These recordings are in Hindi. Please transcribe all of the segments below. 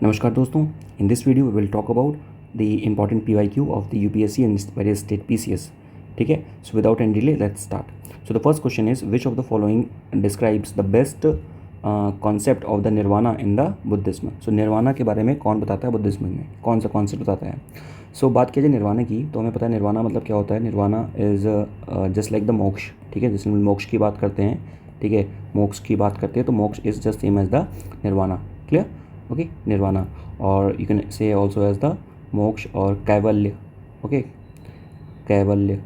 नमस्कार दोस्तों, in this video we will talk about the important PYQ of the UPSC and various state PCS. ठीक है, so without any delay let's start. So the first question is which of the following describes the best concept of the nirvana in the Buddhism. So nirvana के बारे में कौन बताता है बुद्धिज्म में, कौन सा कॉन्सेप्ट बताता है. सो बात की जाए निर्वाणा की तो हमें पता है निर्वाणा मतलब क्या होता है. Nirvana is just like the moksha. ठीक है, जैसे मोक्ष की बात करते हैं, ठीक है, मोक्ष की बात करते हैं तो moksha is just same as the nirvana. Clear? Okay, nirvana. और you can say also as the moksha और कैवल्य. ओके, कैवल्य.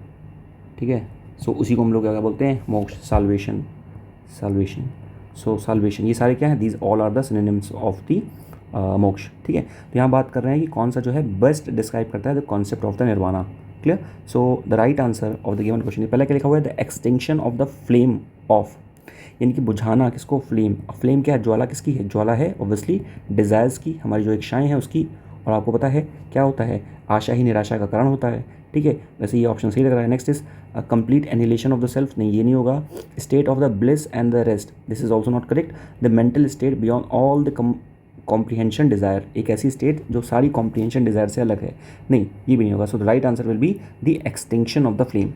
ठीक है, सो उसी को हम लोग क्या बोलते हैं, मोक्ष, साल्वेशन. साल्वेशन, सो साल्वेशन, ये सारे क्या हैं, these all are the synonyms of the moksha. ठीक है, तो यहाँ बात कर रहे हैं कि कौन सा जो है बेस्ट डिस्क्राइब करता है the concept of the nirvana. Clear? So the right answer of the given question, पहले क्या लिखा हुआ है, the extinction of the flame of, यानी कि बुझाना किसको, फ्लेम. फ्लेम क्या है, ज्वाला किसकी है, ज्वाला है ऑब्वियसली डिज़ायर्स की, हमारी जो इच्छाएं हैं उसकी. और आपको पता है क्या होता है, आशा ही निराशा का कारण होता है. ठीक है, वैसे ये ऑप्शन सही लग रहा है. Next is complete annihilation of the self, नहीं ये नहीं होगा. State of the bliss and the rest, this is also not correct. The mental state beyond all the comprehension desire, एक ऐसी स्टेट जो सारी कॉम्प्रीहेंशन डिज़ायर से अलग है, नहीं ये भी नहीं होगा. So the right answer will be the extinction of the flame.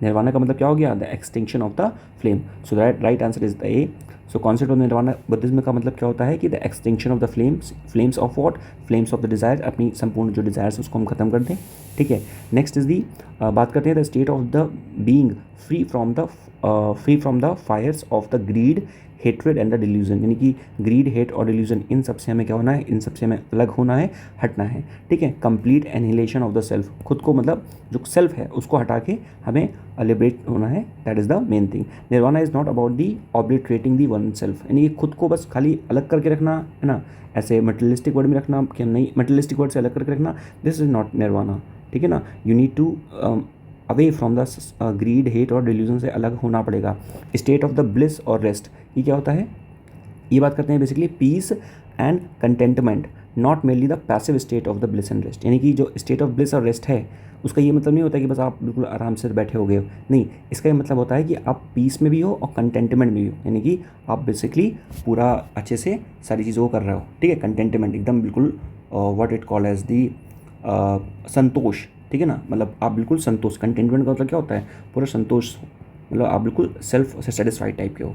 Nirvana का मतलब क्या हो गया, the extinction of the flame. So right answer is the A. So concept of nirvana Buddhism का मतलब क्या होता है कि the extinction of the flames. Flames of what, flames of the desire, अपनी संपूर्ण जो डिज़ायर्स उसको हम खत्म कर दें. ठीक है, नेक्स्ट इज दी बात करते हैं the state of the being free from the fires of the greed, hatred and the delusion, यानी कि ग्रीड, हेट और डिल्यूजन, इन सबसे हमें क्या होना है, इन सबसे हमें अलग होना है, हटना है. ठीक है, complete annihilation of the self, खुद को मतलब जो सेल्फ है उसको हटा के हमें लिबरेट होना है, that is the main thing. Nirvana is not about the obliterating the one self, यानी कि खुद को बस खाली अलग करके रखना है ना, ऐसे मटेरियलिस्टिक वर्ड में रखना कि नहीं, मटेरियलिस्टिक वर्ड से अलग करके रखना, दिस इज़ नॉट निर्वाणा. ठीक है ना, you need to away from the greed, hate और डिल्यूजन से अलग होना पड़ेगा. स्टेट ऑफ द ब्लिस और रेस्ट, ये क्या होता है, ये बात करते हैं basically peace and contentment, not mainly the passive state of the bliss and rest, यानी कि जो स्टेट ऑफ ब्लिस और रेस्ट है उसका ये मतलब नहीं होता कि बस आप बिल्कुल आराम से बैठे हो गए हो, नहीं, इसका ये मतलब होता है कि आप पीस में भी हो और कंटेंटमेंट में भी हो, यानी कि आप बेसिकली पूरा अच्छे से सारी चीज़ों को कर रहे हो. ठीक है, कंटेंटमेंट एकदम बिल्कुल what it call as the santosh. ठीक है ना, मतलब आप बिल्कुल संतोष, कंटेंटमेंट का मतलब क्या होता है, पूरा संतोष, मतलब आप बिल्कुल सेल्फ से सेटिस्फाइड टाइप के हो.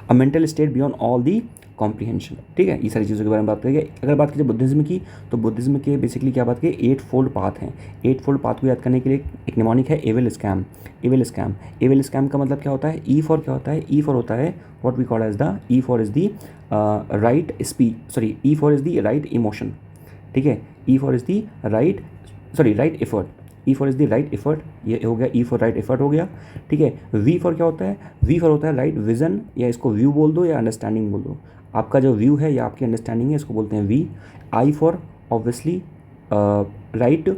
अ mental state beyond all the comprehension. ठीक है, ये सारी चीज़ों के बारे में बात करेंगे. अगर बात कीजिए बुद्धिज्म की तो बुद्धिज्म के बेसिकली क्या बात की, 8 फोल्ड पाथ हैं. 8 फोल्ड पाथ को याद करने के लिए एक निमोनिक है evil scam. Evil scam, evil scam का मतलब क्या होता है, ई फॉर क्या होता है, ई फॉर होता है what we call as the, E for is the right speech, sorry E for is the right emotion. ठीक है, E for is the right, sorry right effort, E for is the right effort, ये हो गया ई फॉर राइट एफर्ट हो गया. ठीक है, वी फॉर क्या होता है, वी फॉर होता है राइट विजन, या इसको व्यू बोल दो या अंडरस्टैंडिंग बोल दो, आपका जो व्यू है या आपकी अंडरस्टैंडिंग है इसको बोलते हैं V. I for obviously right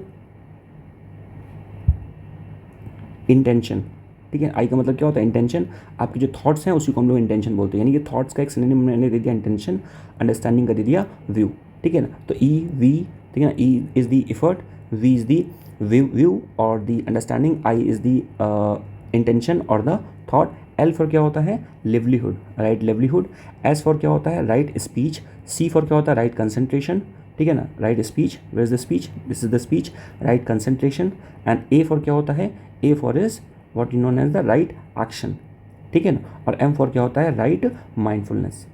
intention. ठीक है, आई का मतलब क्या होता है, इंटेंशन, आपके जो थॉट्स हैं उसी को हम लोग इंटेंशन बोलते हैं, यानी कि थॉट्स का एक सिनोनिम मैंने दे दिया इंटेंशन, अंडरस्टैंडिंग का दे दिया व्यू. ठीक है ना, तो ई वी, ठीक है ना, E is the effort, V is the view और the understanding, I is the intention और द थॉट. एल फॉर क्या होता है, livelihood, right livelihood. S for क्या होता है, राइट स्पीच. सी फॉर क्या होता है, राइट कंसंट्रेशन. ठीक है ना, right speech, where is the speech, this is the speech, right concentration. And A for क्या होता है, A for is what you known as the right action. ठीक है ना, और एम फॉर क्या होता है, राइट माइंडफुलनेस.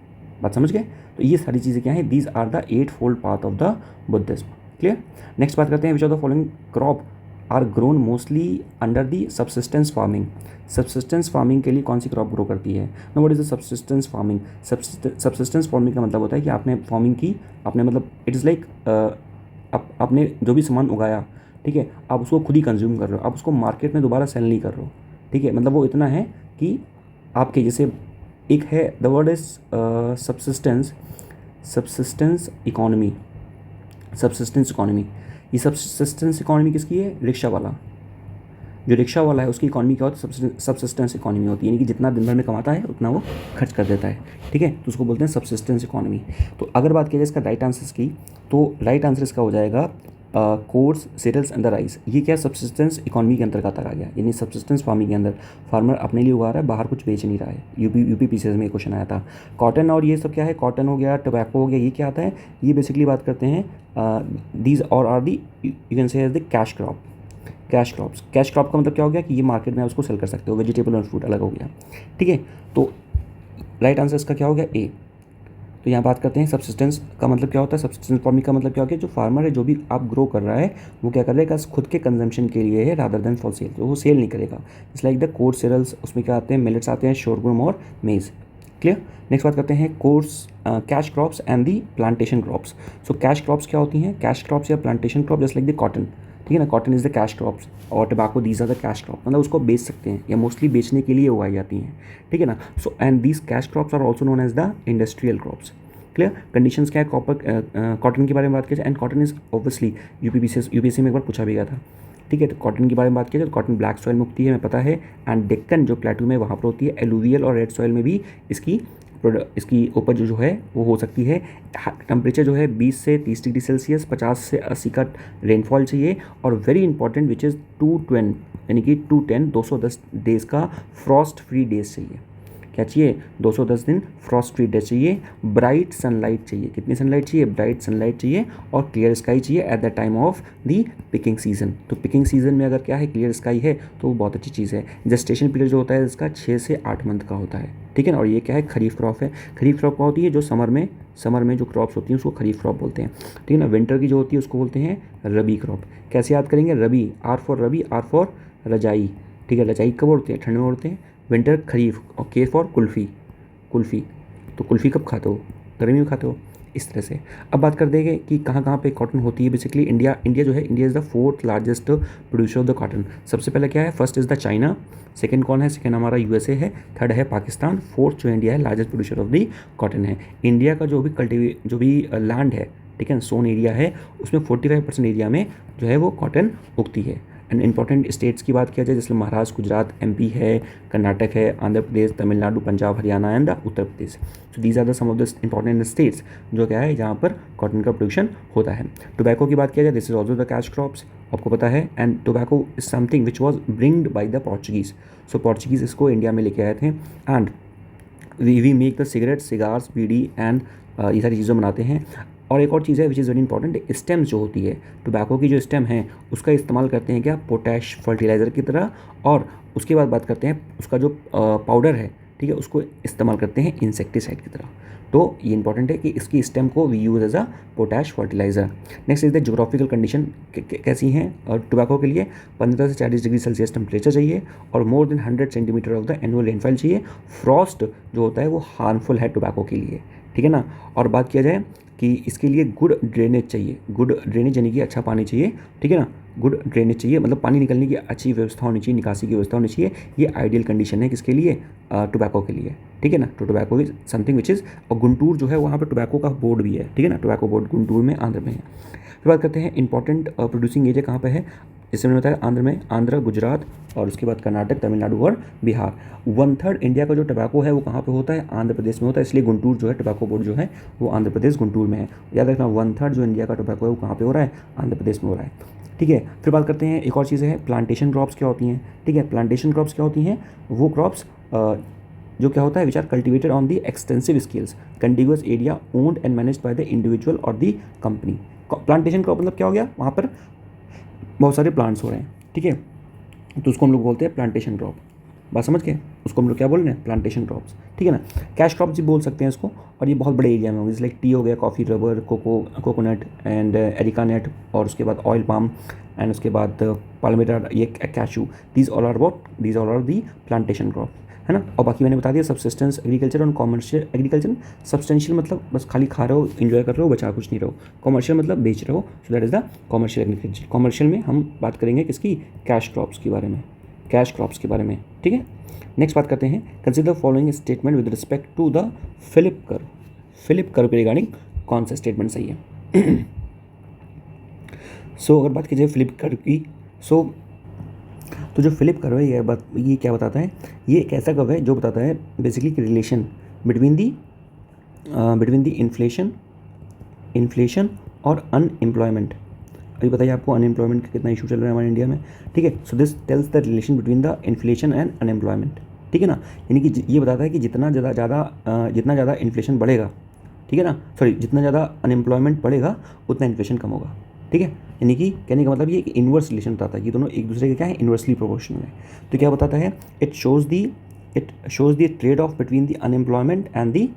बात समझ गए, तो ये सारी चीज़ें क्या हैं, these are the 8 fold path of the Buddhism. Clear? Next बात करते हैं, which of the following crop are grown mostly under the subsistence farming. Subsistence farming के लिए कौन सी क्रॉप ग्रो करती है. No, what is the subsistence farming. Subsistence farming का मतलब होता है कि आपने फार्मिंग की, आपने मतलब इट इज़ लाइक आपने जो भी सामान उगाया, ठीक है, आप उसको खुद ही कंज्यूम कर रहे हो, आप उसको मार्केट में दोबारा सेल नहीं कर रहे हो. ठीक है, मतलब वो इतना है कि आपके जैसे एक है, the word is subsistence, subsistence economy, subsistence economy. ये सबसिस्टेंस इकोनॉमी किसकी है, रिक्शा वाला, जो रिक्शा वाला है उसकी इकोनॉमी क्या होती है, सबसिस्टेंस इकोनॉमी होती है, यानी कि जितना दिन भर में कमाता है उतना वो खर्च कर देता है. ठीक है, तो उसको बोलते हैं सबसिस्टेंस इकोनॉमी. तो अगर बात की जाए इसका राइट आंसर की, तो राइट आंसर इसका हो जाएगा coarse cereals and the rice, ये क्या सब्सिस्टेंस इकोनॉमी के अंतर्गत आ गया, यानी सब्सिस्टेंस फार्मिंग के अंदर फार्मर अपने लिए उगा रहा है, बाहर कुछ बेच नहीं रहा है। यूपी पीसीएस में क्वेश्चन आया था। कॉटन और ये सब क्या है, कॉटन हो गया, टोबैको हो गया, ये क्या आता है, ये बेसिकली बात करते हैं दीज और are the you can say as the cash crop. Cash crop का मतलब क्या हो गया कि ये मार्केट में आप उसको सेल कर सकते हो, वेजिटेबल और फ्रूट अलग हो गया, ठीक है। तो राइट आंसर इसका क्या हो गया, ए। तो यहाँ बात करते हैं सब्सिस्टेंस का मतलब क्या होता है, सब्सिस्टेंस फार्मिंग का मतलब क्या हो गया, जो फार्मर है, जो भी आप ग्रो कर रहा है, वो क्या करेगा, खुद के कंजम्पशन के लिए है रादर देन फॉर सेल, तो वो सेल नहीं करेगा। It's like the coarse cereals, उसमें क्या आते हैं, मिलेट्स आते हैं, शोरगुम और मेज। क्लियर। नेक्स्ट बात करते हैं course cash crops and the plantation crops. So cash crops क्या होती हैं, कैश क्रॉप्स या plantation crop just like the cotton, ठीक है ना, cotton is the cash crops और tobacco these are the cash crop, मतलब उसको बेच सकते हैं या मोस्टली बेचने के लिए उगाई जाती हैं, ठीक है ना। So and these cash crops are also known as the industrial crops. Clear. Conditions क्या है, कॉटन के बारे में बात की जाए, and cotton is obviously UPSC में एक बार पूछा भी गया था, ठीक है। तो कॉटन के बारे में बात की जाए तो कॉटन ब्लैक सॉइल में उगती है, हमें पता है, एंड डेक्कन जो प्लेटू में वहाँ पर होती है, एलुवियल और रेड सॉइल में भी इसकी उपज जो है वो हो सकती है। टेम्परेचर जो है 20 से 30 डिग्री सेल्सियस, 50 से 80 का रेनफॉल चाहिए, और वेरी इंपॉर्टेंट विच इज़ 210 यानी कि 210 डेज़ का फ्रॉस्ट फ्री डेज चाहिए। क्या चाहिए, 210 दिन फ्रॉस्ट फ्री डेज चाहिए। ब्राइट सनलाइट चाहिए, कितनी सनलाइट चाहिए, ब्राइट सनलाइट चाहिए, और क्लियर स्काई चाहिए at the time of the picking season. तो पिकिंग सीजन में अगर क्या है, क्लियर स्काई है तो वो बहुत अच्छी चीज़ है। जेस्टेशन पीरियड जो होता है इसका 6 से 8 मंथ का होता है, ठीक है ना। और ये क्या है, खरीफ क्रॉप है। खरीफ क्रॉप क्या होती है, जो समर में जो क्रॉप्स होती हैं उसको खरीफ क्रॉप बोलते हैं, ठीक है ना। विंटर की जो होती है उसको बोलते हैं रबी क्रॉप। कैसे याद करेंगे, रबी, आर फॉर रजाई, ठीक है। रजाई कब ओढ़ते हैं, ठंड में ओढ़ते हैं। विंटर खरीफ, और के फॉर कुल्फ़ी। तो कुल्फ़ी कब खाते हो, गर्मी में खाते हो, इस तरह से। अब बात कर देंगे कि कहाँ कहाँ पे कॉटन होती है। बेसिकली इंडिया जो है, India is the 4th largest producer of the cotton. सबसे पहले क्या है, first is the China, second कौन है, सेकंड हमारा यूएसए है, थर्ड है पाकिस्तान, फोर्थ जो इंडिया है largest producer of the cotton है। इंडिया का जो भी लैंड है, ठीक है, सोन एरिया है, उसमें 45% एरिया में जो है वो कॉटन उगती है। एंड इंपॉर्टेंट स्टेट्स की बात किया जाए, जैसे महाराष्ट्र, गुजरात, एमपी है, कर्नाटक है, Andhra Pradesh, Tamil Nadu, Punjab, Haryana and Uttar Pradesh. So these are the some of the important states जो क्या है जहाँ पर कॉटन का प्रोडक्शन होता है। टोबैको की बात किया जाए, this is also the cash crops, आपको पता है। And tobacco is something which was bringed by the Portuguese. So Portuguese इसको इंडिया में लेके आए थे, and we make the cigarette, cigars, bidi and ये सारी चीज़ें बनाते हैं। और एक और चीज़ है which is very important, stems जो होती है टोबैको की, जो स्टेम है उसका इस्तेमाल करते हैं क्या, पोटैश फर्टिलाइज़र की तरह। और उसके बाद बात करते हैं उसका जो पाउडर है, ठीक है, उसको इस्तेमाल करते हैं इंसेक्टिसाइड की तरह। तो ये इंपॉर्टेंट है कि इसकी स्टेम को we use as a potash fertiliser. Next is the geographical condition कैसी हैं, और टोबैको के लिए 15 से 40 डिग्री सेल्सियस टेम्परेचर चाहिए, और more than 100 centimetre of the annual rainfall चाहिए। फ्रॉस्ट जो होता है वो हार्मफुल है टोबैको के लिए, ठीक है ना। और बात किया जाए कि इसके लिए गुड ड्रेनेज चाहिए, गुड ड्रेनेज यानी कि अच्छा पानी चाहिए, ठीक है ना। गुड ड्रेनेज चाहिए मतलब पानी निकलने की अच्छी व्यवस्था होनी चाहिए, निकासी की व्यवस्था होनी चाहिए। ये आइडियल कंडीशन है किसके लिए, टोबैको के लिए, ठीक है ना। तो tobacco is something which is, और गुंटूर जो है वहाँ पर टोबैको का बोर्ड भी है, ठीक है ना, टोबैको बोर्ड गुंटूर में, आंध्र में है। फिर बात करते हैं इंपॉर्टेंट प्रोड्यूसिंग एरिया कहाँ पर है, जैसे मैंने बताया आंध्र में, आंध्र, गुजरात, और उसके बाद कर्नाटक, तमिलनाडु और बिहार। 1/3 इंडिया का जो टोबैको है वो कहाँ पे होता है, आंध्र प्रदेश में होता है, इसलिए गुंटूर जो है टोबैको बोर्ड जो है वो आंध्र प्रदेश गुंटूर में है। याद रखना 1/3 जो इंडिया का टोबैको है वो कहाँ पे हो रहा है, आंध्र प्रदेश में हो रहा है, ठीक है। फिर बात करते हैं एक और चीज़ है, प्लांटेशन क्रॉप्स क्या होती हैं, ठीक है। प्लांटेशन क्रॉप्स क्या होती हैं, वो क्रॉप्स जो क्या होता है, which are cultivated on the extensive scales, continuous area owned and managed by the individual और दी कंपनी। प्लांटेशन क्रॉप मतलब क्या हो गया, वहाँ पर बहुत सारे प्लांट्स हो रहे हैं, ठीक है, तो उसको हम लोग बोलते हैं प्लांटेशन क्रॉप। बात समझ गए, उसको हम लोग क्या बोल रहे हैं, प्लांटेशन क्रॉप्स, ठीक है ना। कैश क्रॉप्स भी बोल सकते हैं इसको, और ये बहुत बड़े एरिया में होंगे, जैसे लाइक टी हो गया, coffee, rubber, coconut and areca nut, और उसके बाद ऑयल पाम, एंड उसके बाद पाल्मेरा, ये cashew. These all are the plantation crop, है ना। और बाकी मैंने बता दिया सब्सिस्टेंस एग्रीकल्चर और कॉमर्शियल एग्रीकल्चर। सब्सटेंशियल मतलब बस खाली खा रहे हो, इन्जॉय कर रहे हो, बचा कुछ नहीं रहो। कॉमर्शियल मतलब बेच रहे हो, so that is the commercial agriculture. Commercial में हम बात करेंगे किसकी, कैश क्रॉप्स के बारे में, कैश क्रॉप्स के बारे में, ठीक है। नेक्स्ट बात करते हैं, consider following statement with respect to the Philip curve. Philip curve के रिगार्डिंग कौन सा स्टेटमेंट सही है। सो अगर बात की जाए फिलिप कर्व की, तो जो फिलिप कर्व है ये क्या बताता है, ये एक ऐसा कर्व है जो बताता है basically relation between the inflation और अनएम्प्लॉयमेंट। अभी बताइए आपको अनएम्प्लॉयमेंट का कितना इशू चल रहा है हमारे इंडिया में, ठीक है। So this tells the relation between the inflation and unemployment, ठीक है ना। यानी कि ये बताता है कि जितना ज़्यादा इन्फ्लेशन बढ़ेगा, ठीक है ना, सॉरी, जितना ज़्यादा अनएम्प्लॉयमेंट बढ़ेगा उतना इन्फ्लेशन कम होगा, ठीक है। यानी कि कहने का मतलब ये एक इन्वर्स रिलेशन बताता है कि दोनों एक दूसरे के क्या है, इन्वर्सली प्रोपोर्शनल है। तो क्या बताता है, it shows the trade off between the unemployment and the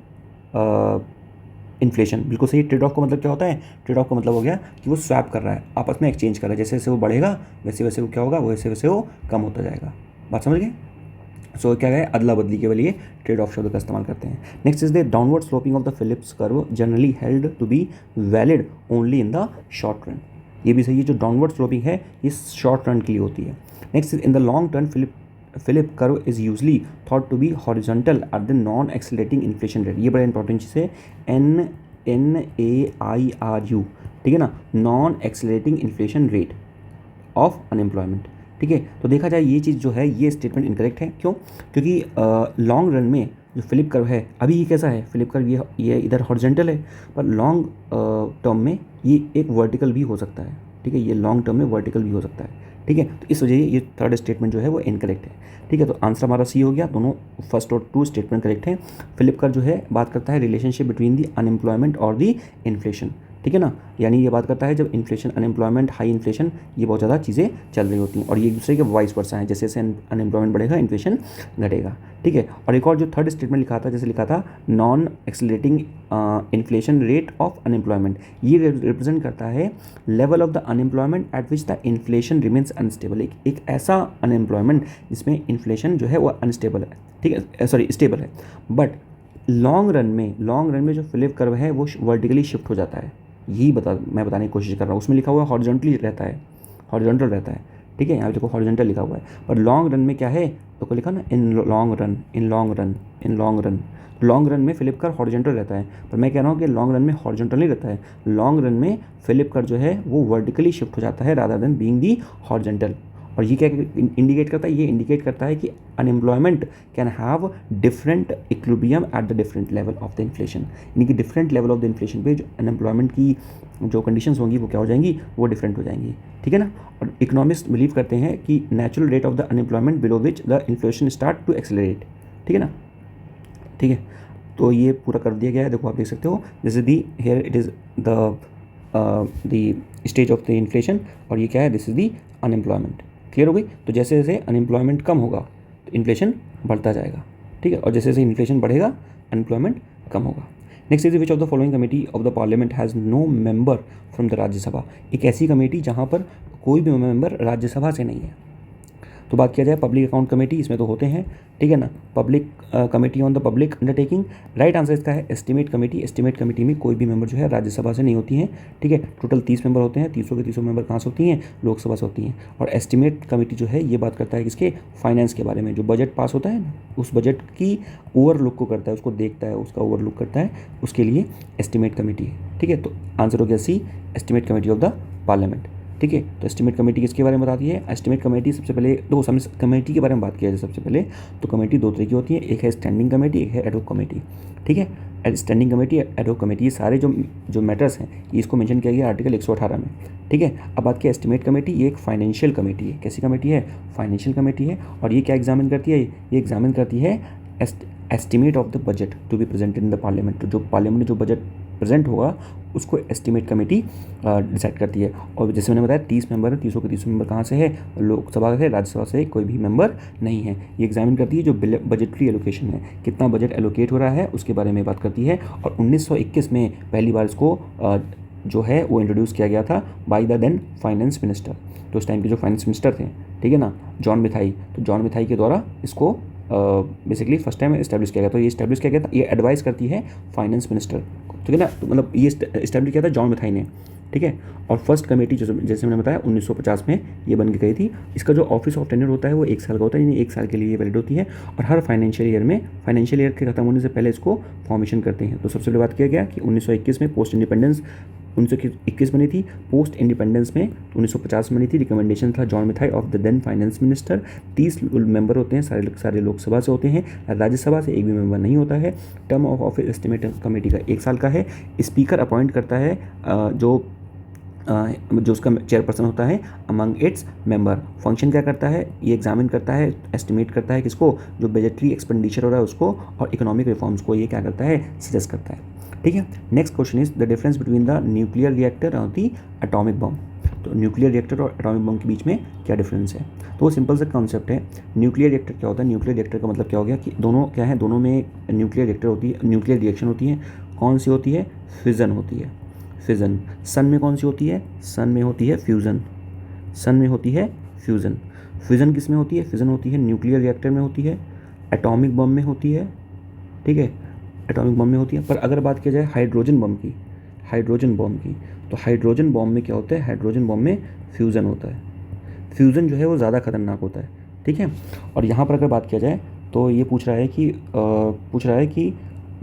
inflation. बिल्कुल सही। ट्रेड ऑफ का मतलब क्या होता है, ट्रेड ऑफ का मतलब हो गया कि वो स्वैप कर रहा है, आपस में एक्सचेंज कर रहा है, जैसे जैसे वो बढ़ेगा वैसे वैसे वो क्या होगा, वैसे वैसे वो कम होता जाएगा। बात समझ गए। सो क्या है, अदला बदली के लिए ट्रेड ऑफ शब्द का इस्तेमाल करते हैं। Next is the downward sloping of the Phillips curve generally held to be valid only in the short run. ये भी सही है, जो डाउनवर्ड स्लोपिंग है ये शॉर्ट रन के लिए होती है। Next is in the long term Phillip curve is usually thought to be horizontal at the non accelerating inflation rate. ये बड़ा इंपॉर्टेंट चीज़ है, NAIRU, ठीक है ना, non accelerating inflation rate of unemployment, ठीक है। तो देखा जाए ये चीज़ जो है, ये स्टेटमेंट इनकरेक्ट है। क्यों? क्योंकि लॉन्ग रन में जो फिलिप कर्व है, अभी ये कैसा है, फिलिप कर्व ये इधर हॉरिजॉन्टल है, पर लॉन्ग टर्म में ये एक वर्टिकल भी हो सकता है, ठीक है। ये लॉन्ग टर्म में वर्टिकल भी हो सकता है, ठीक है। तो इस वजह ये थर्ड स्टेटमेंट जो है वो इनकरेक्ट है, ठीक है। तो आंसर हमारा सी हो गया, दोनों फर्स्ट और टू स्टेटमेंट करेक्ट हैं। फिलिप कर्व जो है बात करता है रिलेशनशिप बिटवीन दी अनएम्प्लॉयमेंट और दी इन्फ्लेशन, ठीक है ना। यानी ये बात करता है जब इन्फ्लेशन, अनएम्प्लॉयमेंट, हाई इन्फ्लेशन, ये बहुत ज़्यादा चीज़ें चल रही होती हैं, और ये एक दूसरे के वाइस वर्सा हैं, जैसे जैसे अनएम्प्लॉयमेंट बढ़ेगा इन्फ्लेशन घटेगा, ठीक है। और एक और जो थर्ड स्टेटमेंट लिखा था, जैसे लिखा था non accelerating inflation rate of unemployment, ये रिप्रेजेंट करता है level of the unemployment eight which the inflation remains unstable. एक ऐसा अनएम्प्लॉयमेंट जिसमें इन्फ्लेशन जो है वो अनस्टेबल है, ठीक है, सॉरी स्टेबल है, बट लॉन्ग रन में जो फिलिप कर्व है वो वर्टिकली शिफ्ट हो जाता है। यही मैं बताने की कोशिश कर रहा हूँ। उसमें लिखा हुआ है हॉरिजॉन्टल रहता है, ठीक है। यहाँ देखो हॉरिजॉन्टल लिखा हुआ है, पर लॉन्ग रन में क्या है, तो को लिखा ना इन लॉन्ग रन में फिलिप कर्व हॉरिजॉन्टल रहता है, पर मैं कह रहा हूँ कि लॉन्ग रन में हॉरिजॉन्टल नहीं रहता है, लॉन्ग रन में फिलिप कर्व जो है वो वर्टिकली शिफ्ट हो जाता है रादर देन बीइंग दी हॉरिजॉन्टल। और ये क्या इंडिकेट करता है, ये इंडिकेट करता है कि unemployment can have different equilibrium at the different level of the inflation. यानी कि different level of the inflation पे जो अनएम्प्लॉयमेंट की जो कंडीशंस होंगी वो क्या हो जाएंगी, वो डिफरेंट हो जाएंगी, ठीक है ना। और इकोनॉमिस्ट बिलीव करते हैं कि natural rate of the unemployment below which the inflation start to accelerate, ठीक है ना, ठीक है। तो ये पूरा कर दिया गया है, देखो आप देख सकते हो, जैसे the here it is the stage of the inflation, और ये क्या है, this is the unemployment. Clear हो गई। तो जैसे जैसे अनएम्प्लॉयमेंट कम होगा तो इन्फ्लेशन बढ़ता जाएगा, ठीक है, और जैसे जैसे इन्फ्लेशन बढ़ेगा अनएम्प्लॉयमेंट कम होगा। Next is which of the following committee of the parliament has no member from the Rajya Sabha. एक ऐसी कमेटी जहाँ पर कोई भी मेंबर राज्यसभा से नहीं है। तो बात किया जाए पब्लिक अकाउंट कमेटी, इसमें तो होते हैं, ठीक है ना, public committee on the public undertaking. Right answer इसका है एस्टिमेट कमेटी। एस्टिमेट कमेटी में कोई भी मेंबर जो है राज्यसभा से नहीं होती हैं, ठीक है। टोटल 30 मेंबर होते हैं, 30 के 30 मेंबर कहाँ से होती हैं, लोकसभा से होती हैं। और एस्टिमेट कमेटी जो है ये बात करता है किसके, फाइनेंस के बारे में। जो बजट पास होता है ना, उस बजट की ओवरलुक को करता है, उसको देखता है, उसका ओवरलुक करता है, उसके लिए एस्टिमेट कमेटी है, ठीक है। तो आंसर हो गया C, estimate committee of the parliament, ठीक है। तो एस्टिमेट कमेटी किसके बारे में बताती है, एस्टिमेट कमेटी सबसे पहले दो कमेटी के बारे में बात किया जाए सबसे पहले, तो कमेटी दो तरह की होती है, एक है स्टैंडिंग कमेटी, एक है एडहॉक कमेटी, ठीक है। स्टैंडिंग कमेटी, एडहॉक कमेटी, ये सारे जो मैटर्स हैं ये इसको मेंशन किया गया आर्टिकल 118 में, ठीक है। अब बात की एस्टिमेट कमेटी, ये एक फाइनेंशियल कमेटी है। कैसी कमेटी है, फाइनेंशियल कमेटी है। और ये क्या एग्जामिन करती है, ये एग्जामिन करती है estimate of the budget to be presented in the parliament. तो जो पार्लियामेंट में जो बजट प्रेजेंट होगा उसको एस्टिमेट कमेटी डिसाइड करती है। और जैसे मैंने बताया 30 मेंबर है, 30 के 30 मेंबर कहाँ से है, लोकसभा से, राज्यसभा से कोई भी मेंबर नहीं है। ये एग्जामिन करती है जो बजटरी एलोकेशन है, कितना बजट एलोकेट हो रहा है उसके बारे में बात करती है। और 1921 में पहली बार इसको जो है वो इंट्रोड्यूस किया गया था by the then finance minister. तो उस टाइम के जो फाइनेंस मिनिस्टर थे, ठीक है ना, जॉन मिथाई, तो जॉन मिथाई के द्वारा इसको बेसिकली फर्स्ट टाइम इस्टेब्लिश किया गया। तो ये इस्टेब्लिश किया गया था, ये एडवाइस करती है फाइनेंस मिनिस्टर, ठीक है ना। तो मतलब ये इस्टेब्लिश किया था जॉन मिथाई ने, ठीक है। और फर्स्ट कमेटी जैसे मैंने बताया 1950 में ये बन के गई थी। इसका जो ऑफिस ऑफ टेन्योर होता है वो 1 साल का होता है, यानी 1 साल के लिए वैलिड होती है। और हर फाइनेंशियल ईयर के खत्म होने से पहले इसको फॉर्मेशन करते हैं। तो सबसे पहले बात किया गया कि 1921 में पोस्ट इंडिपेंडेंस 1921 बनी थी, पोस्ट इंडिपेंडेंस में 1950 में बनी थी। रिकमेंडेशन था John Mathai of the then finance minister. 30 member होते हैं, सारे लोकसभा से होते हैं, राज्यसभा से एक भी मेंबर नहीं होता है। Term of office estimate committee का 1 साल का है। स्पीकर अपॉइंट करता है जो जो उसका चेयरपर्सन होता है अमंग इट्स मेंबर। फंक्शन क्या करता है, ये एग्जामिन करता है, एस्टिमेट करता है किसको, जो बजटरी एक्सपेंडिचर हो रहा है उसको, और इकोनॉमिक रिफॉर्म्स को ये क्या करता है, सजेस्ट करता है। ठीक है। Next question is the difference between the nuclear reactor और द एटॉमिक बम। तो न्यूक्लियर रिएक्टर और एटॉमिक बम के बीच में क्या डिफरेंस है। तो वो सिंपल सा कॉन्सेप्ट है। न्यूक्लियर रिएक्टर क्या होता है, न्यूक्लियर रिएक्टर का मतलब क्या हो गया कि दोनों क्या है, दोनों में न्यूक्लियर रिएक्टर होती है, न्यूक्लियर रिएक्शन होती है। कौन सी होती है, फिजन होती है, फिजन। सन में कौन सी होती है, सन में होती है फ्यूज़न, सन में होती है फ्यूज़न। फ्यूज़न किस में होती है, फ्यूज़न होती है न्यूक्लियर रिएक्टर में होती है, एटॉमिक बम में होती है। ठीक है, एटॉमिक बम में होती है। पर अगर बात किया जाए हाइड्रोजन बम की, हाइड्रोजन बम की, तो हाइड्रोजन बम में क्या होता है, हाइड्रोजन बम में फ्यूज़न होता है। फ्यूज़न जो है वो ज़्यादा खतरनाक होता है। ठीक है। और यहाँ पर अगर बात किया जाए तो ये पूछ रहा है कि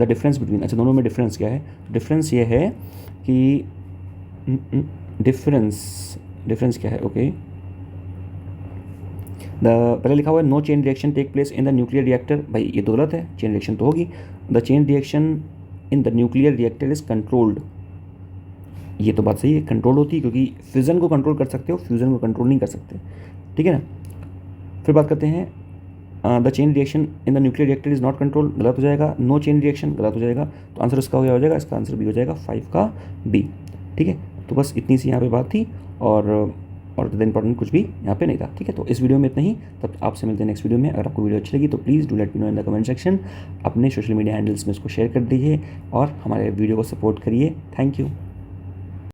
द डिफरेंस बिटवीन, अच्छा दोनों में डिफरेंस क्या है। डिफरेंस ये है कि डिफरेंस क्या है, ओके। पहले लिखा हुआ है no chain reaction take place in the nuclear reactor. भाई ये तो गलत है, चेन रिएक्शन तो होगी। The chain reaction in the nuclear reactor is controlled. ये तो बात सही है, कंट्रोल होती है, क्योंकि फिजन को कंट्रोल कर सकते हो, फ्यूजन को कंट्रोल नहीं कर सकते। ठीक है ना। फिर बात करते हैं the chain reaction in the nuclear reactor is not control, गलत हो जाएगा। नो चेन रिएक्शन गलत हो जाएगा। तो आंसर इसका हो जाएगा, इसका आंसर भी हो जाएगा 5 का बी। ठीक है। तो बस इतनी सी यहाँ पे बात थी, और ज़्यादा इंपॉर्टेंट कुछ भी यहाँ पे नहीं था। ठीक है। तो इस वीडियो में इतना ही, तब आपसे मिलते हैं नेक्स्ट वीडियो में। अगर आपको वीडियो अच्छी लगी तो please do let me know in the comment section. अपने सोशल मीडिया हैंडल्स में इसको शेयर कर दीजिए और हमारे वीडियो को सपोर्ट करिए। Thank you.